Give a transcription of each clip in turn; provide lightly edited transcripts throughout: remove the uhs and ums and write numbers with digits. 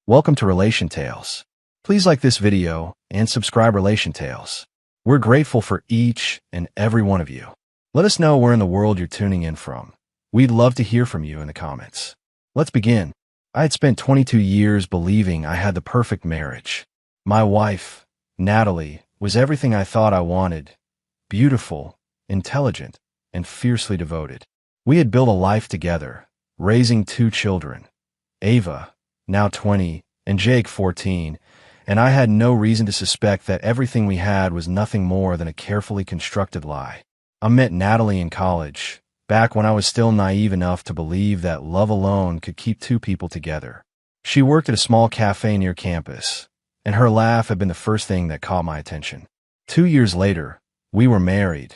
Welcome to Relation Tales. Please like this video and subscribe Relation Tales. We're grateful for each and every one of you. Let us know where in the world you're tuning in from. We'd love to hear from you in the comments. Let's begin. I had spent 22 years believing I had the perfect marriage. My wife, Natalie, was everything I thought I wanted. Beautiful, intelligent, and fiercely devoted. We had built a life together, raising 2 children, Ava, now 20, and Jake, 14, and I had no reason to suspect that everything we had was nothing more than a carefully constructed lie. I met Natalie in college, back when I was still naive enough to believe that love alone could keep 2 people together. She worked at a small cafe near campus, and her laugh had been the first thing that caught my attention. 2 years later, we were married,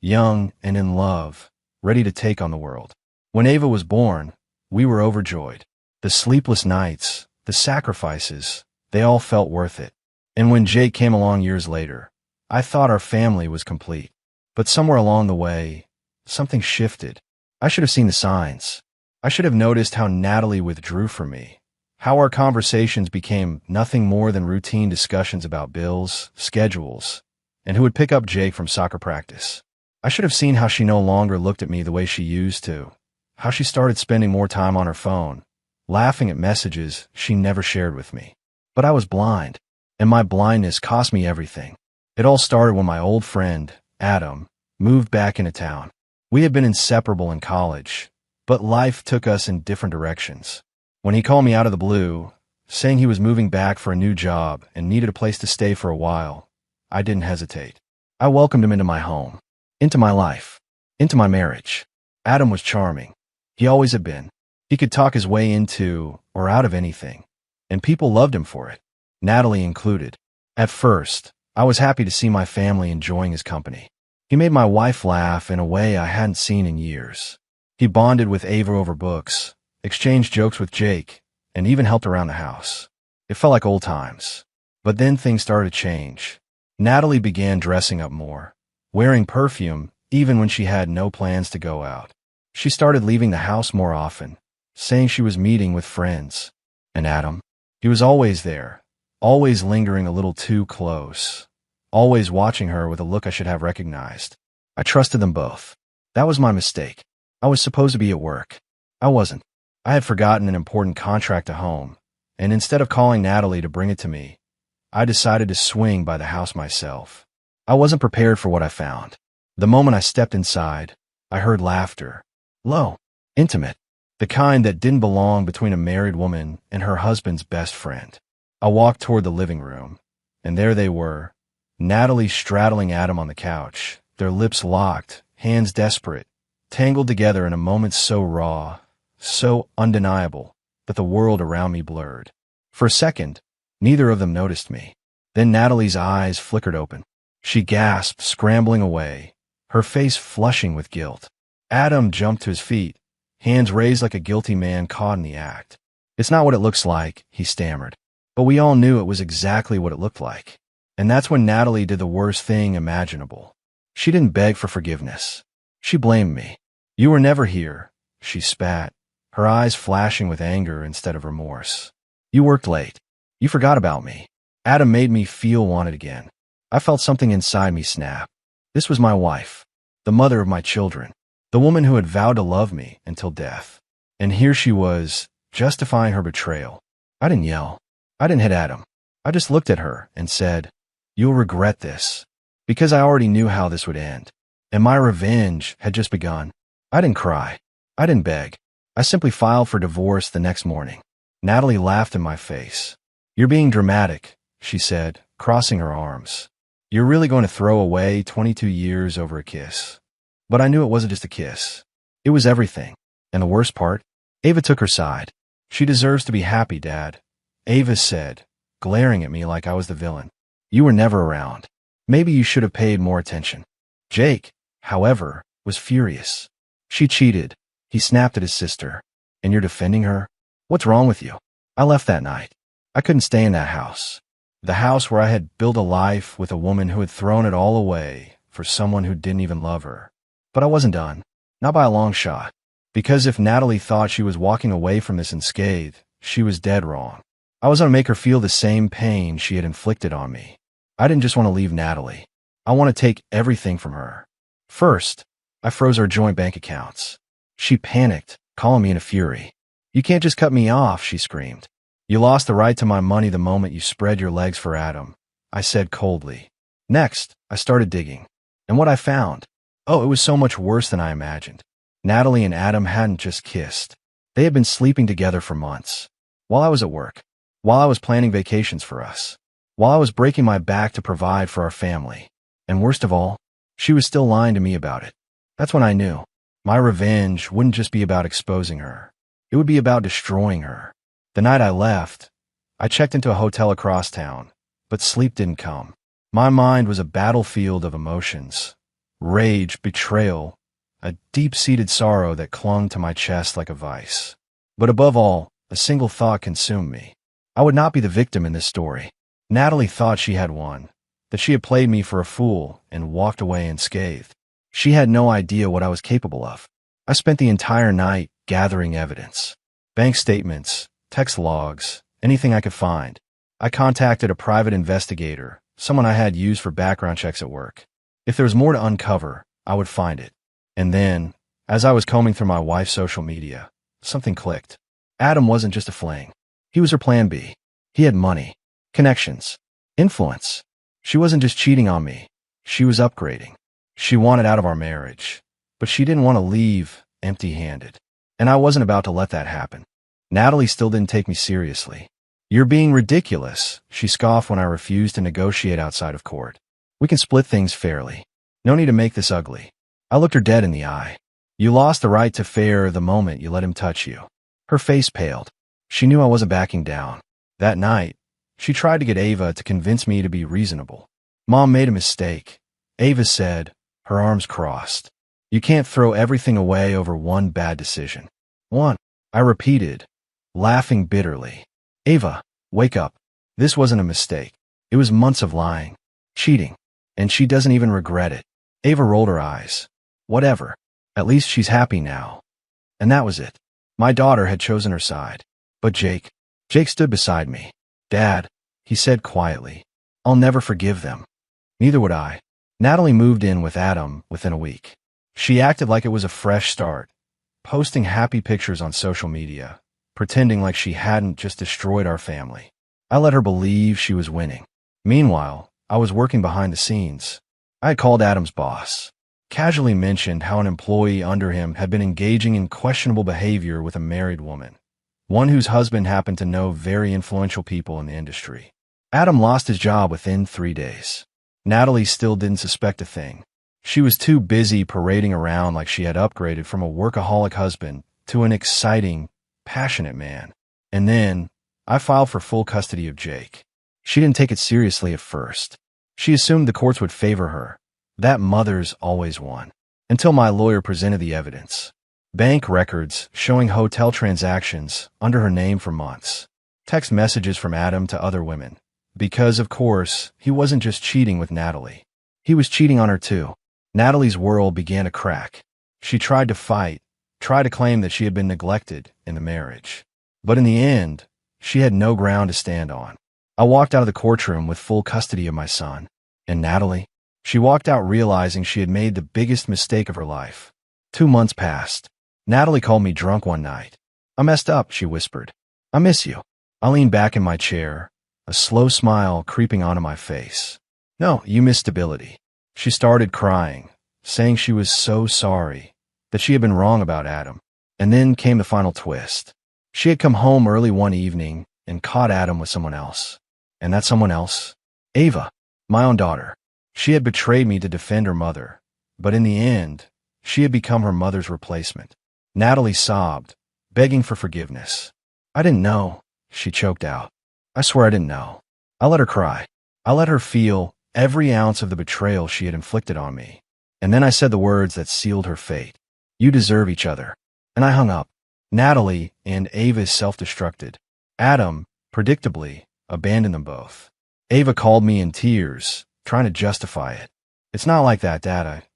young and in love, ready to take on the world. When Ava was born, we were overjoyed. The sleepless nights, the sacrifices, they all felt worth it. And when Jake came along years later, I thought our family was complete. But somewhere along the way, something shifted. I should have seen the signs. I should have noticed how Natalie withdrew from me, how our conversations became nothing more than routine discussions about bills, schedules, and who would pick up Jake from soccer practice. I should have seen how she no longer looked at me the way she used to, how she started spending more time on her phone, laughing at messages she never shared with me. But I was blind, and my blindness cost me everything. It all started when my old friend, Adam, moved back into town. We had been inseparable in college, but life took us in different directions. When he called me out of the blue, saying he was moving back for a new job and needed a place to stay for a while, I didn't hesitate. I welcomed him into my home, into my life, into my marriage. Adam was charming. He always had been. He could talk his way into or out of anything, and people loved him for it, Natalie included. At first, I was happy to see my family enjoying his company. He made my wife laugh in a way I hadn't seen in years. He bonded with Ava over books, exchanged jokes with Jake, and even helped around the house. It felt like old times. But then things started to change. Natalie began dressing up more, wearing perfume even when she had no plans to go out. She started leaving the house more often, saying she was meeting with friends. And Adam, he was always there, always lingering a little too close, always watching her with a look I should have recognized. I trusted them both. That was my mistake. I was supposed to be at work. I wasn't. I had forgotten an important contract at home, and instead of calling Natalie to bring it to me, I decided to swing by the house myself. I wasn't prepared for what I found. The moment I stepped inside, I heard laughter. Low, intimate, the kind that didn't belong between a married woman and her husband's best friend. I walked toward the living room, and there they were, Natalie straddling Adam on the couch, their lips locked, hands desperate, tangled together in a moment so raw, so undeniable, that the world around me blurred. For a second, neither of them noticed me. Then Natalie's eyes flickered open. She gasped, scrambling away, her face flushing with guilt. Adam jumped to his feet, hands raised like a guilty man caught in the act. "It's not what it looks like," he stammered. But we all knew it was exactly what it looked like. And that's when Natalie did the worst thing imaginable. She didn't beg for forgiveness. She blamed me. "You were never here," she spat, her eyes flashing with anger instead of remorse. "You worked late. You forgot about me." Adam made me feel wanted again. I felt something inside me snap. This was my wife, the mother of my children, the woman who had vowed to love me until death. And here she was, justifying her betrayal. I didn't yell. I didn't hit Adam. I just looked at her and said, "You'll regret this," because I already knew how this would end. And my revenge had just begun. I didn't cry. I didn't beg. I simply filed for divorce the next morning. Natalie laughed in my face. "You're being dramatic," she said, crossing her arms. "You're really going to throw away 22 years over a kiss." But I knew it wasn't just a kiss. It was everything. And the worst part? Ava took her side. "She deserves to be happy, Dad," Ava said, glaring at me like I was the villain. "You were never around. Maybe you should have paid more attention." Jake, however, was furious. "She cheated," he snapped at his sister. "And you're defending her? What's wrong with you?" I left that night. I couldn't stay in that house. The house where I had built a life with a woman who had thrown it all away for someone who didn't even love her. But I wasn't done. Not by a long shot. Because if Natalie thought she was walking away from this unscathed, she was dead wrong. I was going to make her feel the same pain she had inflicted on me. I didn't just want to leave Natalie. I want to take everything from her. First, I froze our joint bank accounts. She panicked, calling me in a fury. "You can't just cut me off," she screamed. "You lost the right to my money the moment you spread your legs for Adam," I said coldly. Next, I started digging. And what I found? Oh, it was so much worse than I imagined. Natalie and Adam hadn't just kissed. They had been sleeping together for months. While I was at work. While I was planning vacations for us. While I was breaking my back to provide for our family. And worst of all, she was still lying to me about it. That's when I knew. My revenge wouldn't just be about exposing her. It would be about destroying her. The night I left, I checked into a hotel across town, but sleep didn't come. My mind was a battlefield of emotions. Rage, betrayal, a deep-seated sorrow that clung to my chest like a vice. But above all, a single thought consumed me. I would not be the victim in this story. Natalie thought she had won, that she had played me for a fool and walked away unscathed. She had no idea what I was capable of. I spent the entire night gathering evidence. Bank statements, text logs, anything I could find. I contacted a private investigator, someone I had used for background checks at work. If there was more to uncover, I would find it. And then, as I was combing through my wife's social media, something clicked. Adam wasn't just a fling. He was her plan B. He had money, connections, influence. She wasn't just cheating on me. She was upgrading. She wanted out of our marriage, but she didn't want to leave empty-handed. And I wasn't about to let that happen. Natalie still didn't take me seriously. "You're being ridiculous," she scoffed when I refused to negotiate outside of court. "We can split things fairly. No need to make this ugly." I looked her dead in the eye. "You lost the right to fair the moment you let him touch you." Her face paled. She knew I wasn't backing down. That night, she tried to get Ava to convince me to be reasonable. "Mom made a mistake," Ava said, her arms crossed. "You can't throw everything away over one bad decision." "One," I repeated, laughing bitterly. "Ava, wake up. This wasn't a mistake. It was months of lying, cheating, and she doesn't even regret it." Ava rolled her eyes. "Whatever. At least she's happy now." And that was it. My daughter had chosen her side. But Jake stood beside me. "Dad," he said quietly, "I'll never forgive them." Neither would I. Natalie moved in with Adam within a week. She acted like it was a fresh start, posting happy pictures on social media, pretending like she hadn't just destroyed our family. I let her believe she was winning. Meanwhile, I was working behind the scenes. I had called Adam's boss, casually mentioned how an employee under him had been engaging in questionable behavior with a married woman, one whose husband happened to know very influential people in the industry. Adam lost his job within 3 days. Natalie still didn't suspect a thing. She was too busy parading around like she had upgraded from a workaholic husband to an exciting, passionate man. And then, I filed for full custody of Jake. She didn't take it seriously at first. She assumed the courts would favor her. That mothers always won. Until my lawyer presented the evidence. Bank records showing hotel transactions under her name for months. Text messages from Adam to other women. Because, of course, he wasn't just cheating with Natalie. He was cheating on her too. Natalie's world began to crack. She tried to fight, tried to claim that she had been neglected in the marriage. But in the end, she had no ground to stand on. I walked out of the courtroom with full custody of my son. And Natalie? She walked out realizing she had made the biggest mistake of her life. 2 months passed. Natalie called me drunk one night. "I messed up," she whispered. "I miss you." I leaned back in my chair, a slow smile creeping onto my face. "No, you miss stability." She started crying, saying she was so sorry, that she had been wrong about Adam. And then came the final twist. She had come home early one evening and caught Adam with someone else. And that someone else? Ava, my own daughter. She had betrayed me to defend her mother, but in the end, she had become her mother's replacement. Natalie sobbed, begging for forgiveness. "I didn't know," she choked out. "I swear I didn't know." I let her cry. I let her feel every ounce of the betrayal she had inflicted on me. And then I said the words that sealed her fate. "You deserve each other." And I hung up. Natalie and Ava self-destructed. Adam, predictably, abandoned them both. Ava called me in tears, trying to justify it. "It's not like that, Dad."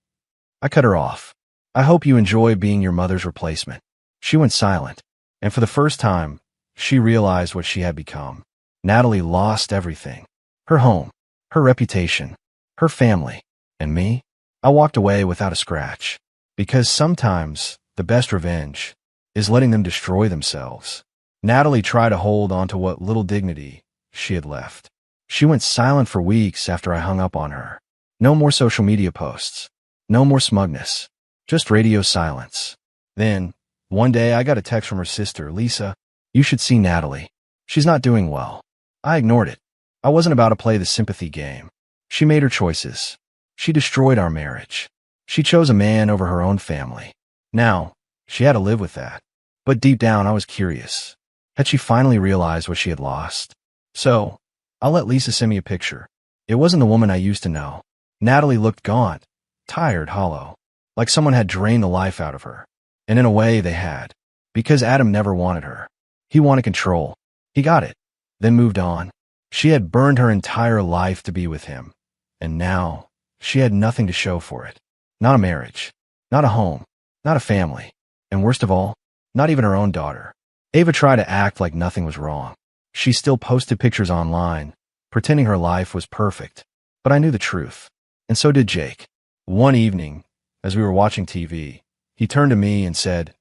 I cut her off. "I hope you enjoy being your mother's replacement." She went silent, and for the first time, she realized what she had become. Natalie lost everything. Her home, her reputation, her family, and me. I walked away without a scratch. Because sometimes the best revenge is letting them destroy themselves. Natalie tried to hold on to what little dignity she had left. She went silent for weeks after I hung up on her. No more social media posts. No more smugness. Just radio silence. Then, one day I got a text from her sister, Lisa. You should see Natalie. She's not doing well. I ignored it. I wasn't about to play the sympathy game. She made her choices. She destroyed our marriage. She chose a man over her own family. Now, she had to live with that. But deep down, I was curious. Had she finally realized what she had lost? So, I let Lisa send me a picture. It wasn't the woman I used to know. Natalie looked gaunt, tired, hollow, like someone had drained the life out of her. And in a way, they had. Because Adam never wanted her. He wanted control. He got it, then moved on. She had burned her entire life to be with him. And now, she had nothing to show for it. Not a marriage. Not a home. Not a family. And worst of all, not even her own daughter. Ava tried to act like nothing was wrong. She still posted pictures online, pretending her life was perfect. But I knew the truth. And so did Jake. One evening, as we were watching TV, he turned to me and said,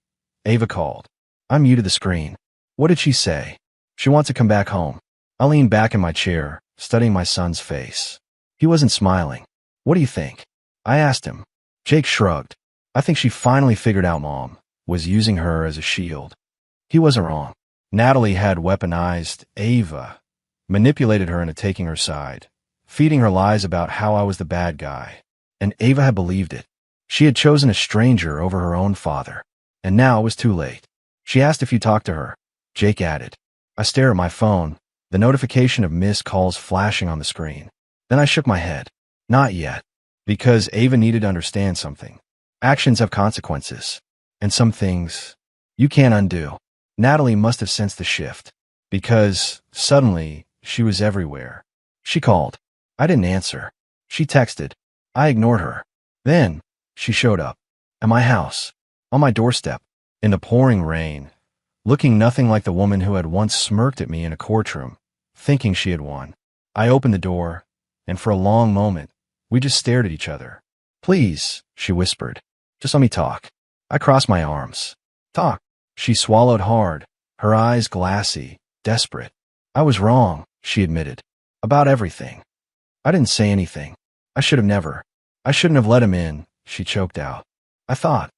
Ava called. I muted the screen. What did she say? She wants to come back home. I leaned back in my chair, studying my son's face. He wasn't smiling. What do you think? I asked him. Jake shrugged. I think she finally figured out Mom was using her as a shield. He wasn't wrong. Natalie had weaponized Ava, manipulated her into taking her side, feeding her lies about how I was the bad guy. And Ava had believed it. She had chosen a stranger over her own father. And now it was too late. She asked if you talked to her. Jake added. I stared at my phone, the notification of missed calls flashing on the screen. Then I shook my head. Not yet. Because Ava needed to understand something. Actions have consequences. And some things you can't undo. Natalie must have sensed the shift. Because, suddenly, she was everywhere. She called. I didn't answer. She texted. I ignored her. Then, she showed up. At my house. On my doorstep. In the pouring rain. Looking nothing like the woman who had once smirked at me in a courtroom, thinking she had won. I opened the door, and for a long moment, we just stared at each other. Please, she whispered. Just let me talk. I crossed my arms. Talk. She swallowed hard, her eyes glassy, desperate. I was wrong, she admitted. About everything. I didn't say anything. I should have never. I shouldn't have let him in, she choked out. I thought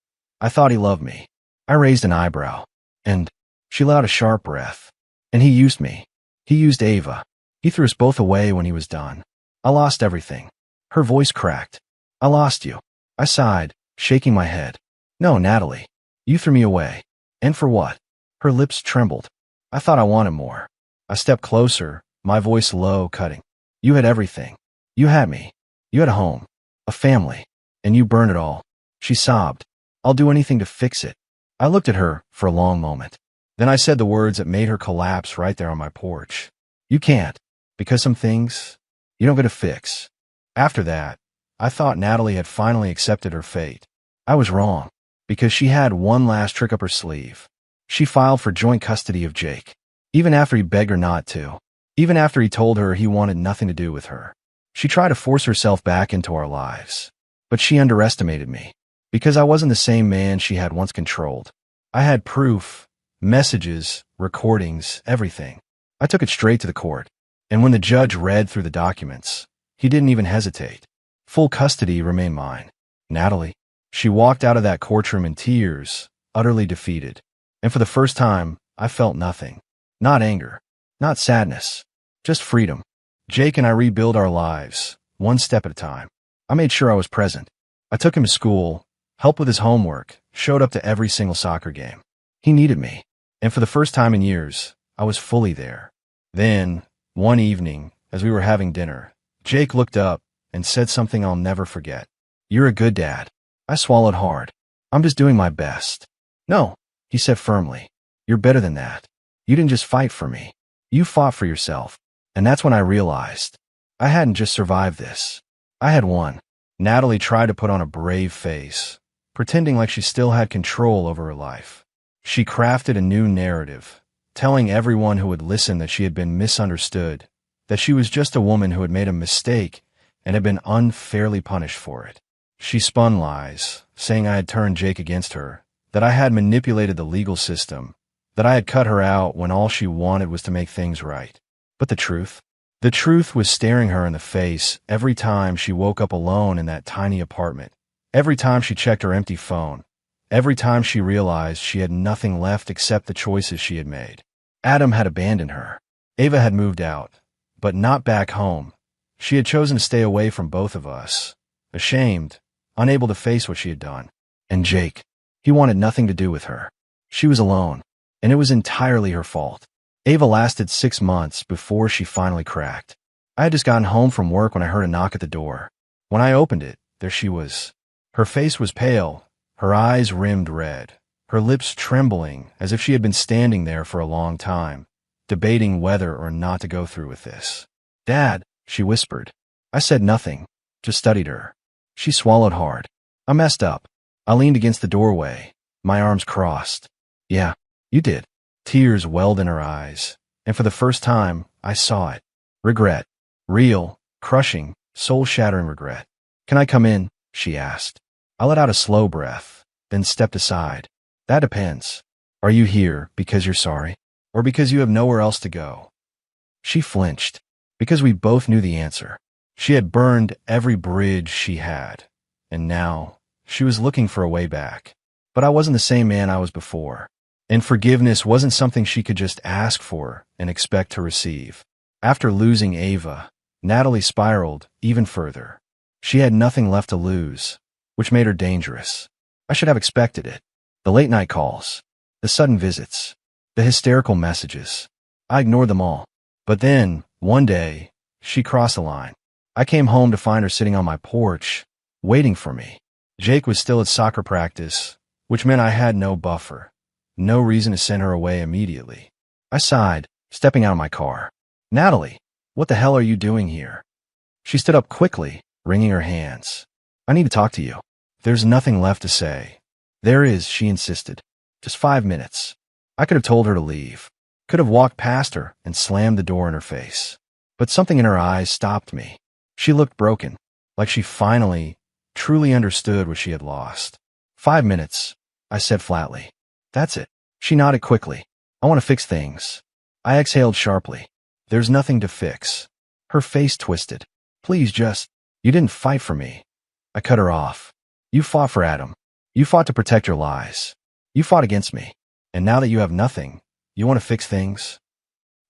he loved me. I raised an eyebrow. And she let out a sharp breath. And he used me. He used Ava. He threw us both away when he was done. I lost everything. Her voice cracked. I lost you. I sighed, shaking my head. No, Natalie. You threw me away. And for what? Her lips trembled. I thought I wanted more. I stepped closer, my voice low, cutting. You had everything. You had me. You had a home. A family. And you burned it all. She sobbed. I'll do anything to fix it. I looked at her for a long moment. Then I said the words that made her collapse right there on my porch. You can't. Because some things you don't get to fix. After that, I thought Natalie had finally accepted her fate. I was wrong. Because she had one last trick up her sleeve. She filed for joint custody of Jake. Even after he begged her not to. Even after he told her he wanted nothing to do with her. She tried to force herself back into our lives. But she underestimated me. Because I wasn't the same man she had once controlled. I had proof, messages, recordings, everything. I took it straight to the court. And when the judge read through the documents, he didn't even hesitate. Full custody remained mine. Natalie. She walked out of that courtroom in tears, utterly defeated. And for the first time, I felt nothing. Not anger. Not sadness. Just freedom. Jake and I rebuilt our lives, one step at a time. I made sure I was present. I took him to school, helped with his homework, showed up to every single soccer game. He needed me. And for the first time in years, I was fully there. Then, one evening, as we were having dinner, Jake looked up and said something I'll never forget. You're a good dad. I swallowed hard. I'm just doing my best. No, he said firmly. You're better than that. You didn't just fight for me. You fought for yourself. And that's when I realized I hadn't just survived this. I had won. Natalie tried to put on a brave face, pretending like she still had control over her life. She crafted a new narrative, telling everyone who would listen that she had been misunderstood, that she was just a woman who had made a mistake and had been unfairly punished for it. She spun lies, saying I had turned Jake against her, that I had manipulated the legal system, that I had cut her out when all she wanted was to make things right. But the truth? The truth was staring her in the face every time she woke up alone in that tiny apartment, every time she checked her empty phone, every time she realized she had nothing left except the choices she had made. Adam had abandoned her. Ava had moved out, but not back home. She had chosen to stay away from both of us, ashamed, unable to face what she had done. And Jake, he wanted nothing to do with her. She was alone, and it was entirely her fault. Ava lasted 6 months before she finally cracked. I had just gotten home from work when I heard a knock at the door. When I opened it, there she was. Her face was pale, her eyes rimmed red, her lips trembling as if she had been standing there for a long time, debating whether or not to go through with this. "Dad," she whispered. I said nothing, just studied her. She swallowed hard. "I messed up." I leaned against the doorway, my arms crossed. "Yeah, you did." Tears welled in her eyes, and for the first time, I saw it. Regret. Real, crushing, soul-shattering regret. "Can I come in?" she asked. I let out a slow breath, then stepped aside. "That depends. Are you here because you're sorry, or because you have nowhere else to go?" She flinched, because we both knew the answer. She had burned every bridge she had, and now she was looking for a way back. But I wasn't the same man I was before, and forgiveness wasn't something she could just ask for and expect to receive. After losing Ava, Natalie spiraled even further. She had nothing left to lose, which made her dangerous. I should have expected it. The late-night calls, the sudden visits, the hysterical messages. I ignored them all. But then, one day, she crossed the line. I came home to find her sitting on my porch, waiting for me. Jake was still at soccer practice, which meant I had no buffer, no reason to send her away immediately. I sighed, stepping out of my car. "Natalie, what the hell are you doing here?" She stood up quickly, wringing her hands. "I need to talk to you." "There's nothing left to say." "There is," she insisted. "Just 5 minutes." I could have told her to leave, could have walked past her and slammed the door in her face. But something in her eyes stopped me. She looked broken, like she finally, truly understood what she had lost. 5 minutes, I said flatly. "That's it." She nodded quickly. "I want to fix things." I exhaled sharply. "There's nothing to fix." Her face twisted. "Please just, you didn't fight for me." I cut her off. "You fought for Adam. You fought to protect your lies. You fought against me. And now that you have nothing, you want to fix things?"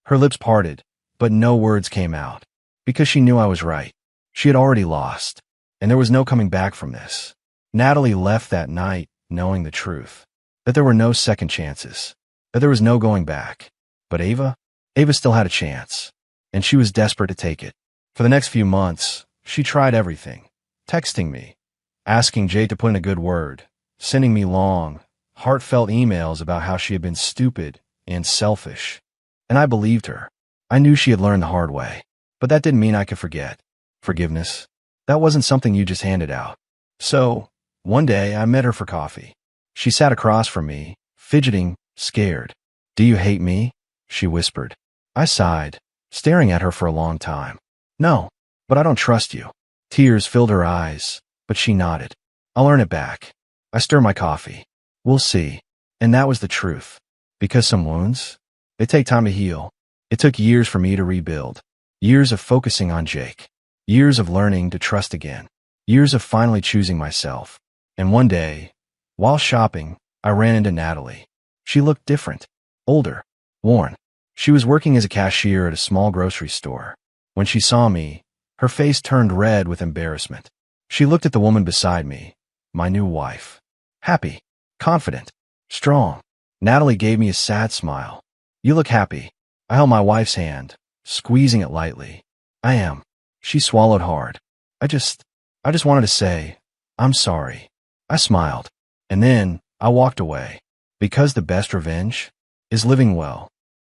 Her lips parted, but no words came out. Because she knew I was right. She had already lost, and there was no coming back from this. Natalie left that night knowing the truth, that there were no second chances, that there was no going back. But Ava still had a chance, and she was desperate to take it. For the next few months, she tried everything, texting me, asking Jay to put in a good word, sending me long, heartfelt emails about how she had been stupid and selfish. And I believed her. I knew she had learned the hard way, but that didn't mean I could forget. Forgiveness, that wasn't something you just handed out. So, one day I met her for coffee. She sat across from me, fidgeting, scared. "Do you hate me?" she whispered. I sighed, staring at her for a long time. "No, but I don't trust you." Tears filled her eyes, but she nodded. "I'll earn it back." I stirred my coffee. "We'll see." And that was the truth. Because some wounds, they take time to heal. It took years for me to rebuild. Years of focusing on Jake. Years of learning to trust again. Years of finally choosing myself. And one day, while shopping, I ran into Natalie. She looked different. Older. Worn. She was working as a cashier at a small grocery store. When she saw me, her face turned red with embarrassment. She looked at the woman beside me, my new wife. Happy. Confident. Strong. Natalie gave me a sad smile. "You look happy." I held my wife's hand, squeezing it lightly. "I am." She swallowed hard. I just wanted to say, "I'm sorry." I smiled. And then I walked away. Because the best revenge is living well.